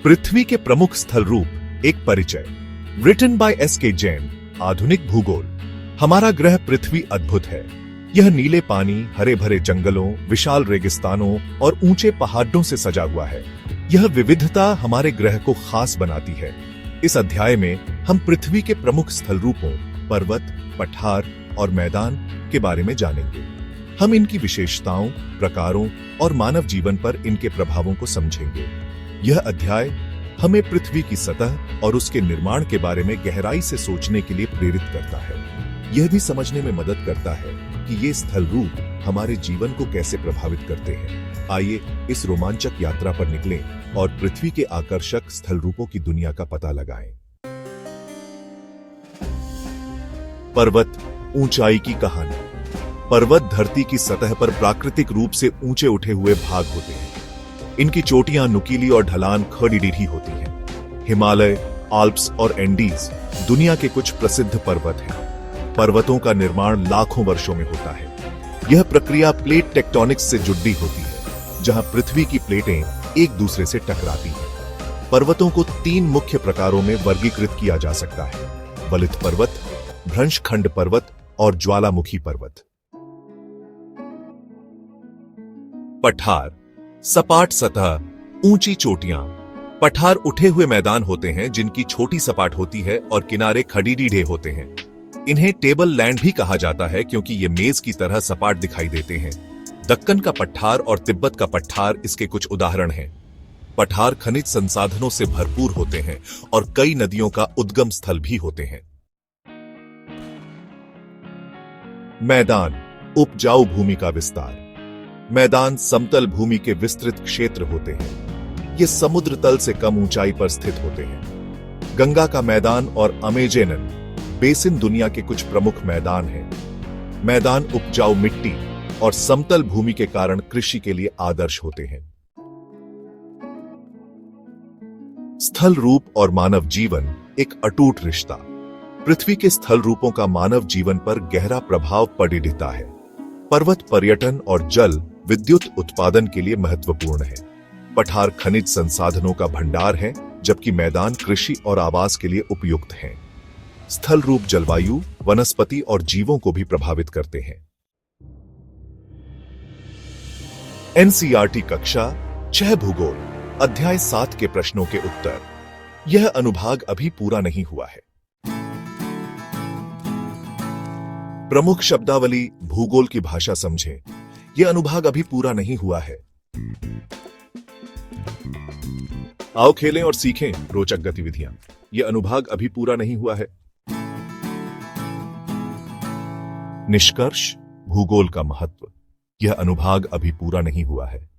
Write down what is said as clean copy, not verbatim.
पृथ्वी के प्रमुख स्थल रूप एक परिचय। Written by S K. जैन। आधुनिक भूगोल। हमारा ग्रह पृथ्वी अद्भुत है। यह नीले पानी, हरे भरे जंगलों, विशाल रेगिस्तानों और ऊंचे पहाड़ों से सजा हुआ है। यह विविधता हमारे ग्रह को खास बनाती है। इस अध्याय में हम पृथ्वी के प्रमुख स्थल रूपों, पर्वत, पठार और मैदान के बारे में जानेंगे। हम इनकी विशेषताओं, प्रकारों और मानव जीवन पर इनके प्रभावों को समझेंगे। यह अध्याय हमें पृथ्वी की सतह और उसके निर्माण के बारे में गहराई से सोचने के लिए प्रेरित करता है। यह भी समझने में मदद करता है कि ये स्थल रूप हमारे जीवन को कैसे प्रभावित करते हैं। आइए इस रोमांचक यात्रा पर निकलें और पृथ्वी के आकर्षक स्थल रूपों की दुनिया का पता लगाएं। पर्वत, ऊंचाई की कहानी। पर्वत धरती की सतह पर प्राकृतिक रूप से ऊंचे उठे हुए भाग होते हैं। इनकी चोटियां नुकीली और ढलान खड़ी होती हैं। हिमालय, आल्प्स और एंडीज दुनिया के कुछ प्रसिद्ध पर्वत हैं। पर्वतों का निर्माण लाखों वर्षों में होता है। यह प्रक्रिया प्लेट टेक्टोनिक्स से जुड़ी होती है, जहां पृथ्वी की प्लेटें एक दूसरे से टकराती हैं। पर्वतों को 3 मुख्य प्रकारों में वर्गीकृत किया जा सकता है: वलित पर्वत, भ्रंशखंड पर्वत और ज्वालामुखी पर्वत। पठार, सपाट सतह, ऊंची चोटियां। पठार उठे हुए मैदान होते हैं जिनकी छोटी सपाट होती है और किनारे खड़ीडीढ़े होते हैं। इन्हें टेबल लैंड भी कहा जाता है क्योंकि ये मेज की तरह सपाट दिखाई देते हैं। दक्कन का पठार और तिब्बत का पठार इसके कुछ उदाहरण हैं। पठार खनिज संसाधनों से भरपूर होते हैं और कई नदियों का उद्गम स्थल भी होते हैं। मैदान, उपजाऊ भूमि का विस्तार। मैदान समतल भूमि के विस्तृत क्षेत्र होते हैं। ये समुद्र तल से कम ऊंचाई पर स्थित होते हैं। गंगा का मैदान और अमेज़न बेसिन दुनिया के कुछ प्रमुख मैदान हैं। मैदान उपजाऊ मिट्टी और समतल भूमि के कारण कृषि के लिए आदर्श होते हैं। स्थल रूप और मानव जीवन एक अटूट रिश्ता। पृथ्वी के स्थल रूपों का मानव जीवन पर गहरा प्रभाव पड़ता है। पर्वत पर्यटन और जल विद्युत उत्पादन के लिए महत्वपूर्ण है। पठार खनिज संसाधनों का भंडार है, जबकि मैदान कृषि और आवास के लिए उपयुक्त हैं। स्थल रूप जलवायु, वनस्पति और जीवों को भी प्रभावित करते हैं। एनसीईआरटी कक्षा 6 भूगोल, अध्याय 7 के प्रश्नों के उत्तर। यह अनुभाग अभी पूरा नहीं हुआ है। प्रमुख शब्दावली, भूगोल की भाषा समझें। यह अनुभाग अभी पूरा नहीं हुआ है। आओ खेलें और सीखें रोचक गतिविधियां। यह अनुभाग अभी पूरा नहीं हुआ है। निष्कर्ष, भूगोल का महत्व। यह अनुभाग अभी पूरा नहीं हुआ है।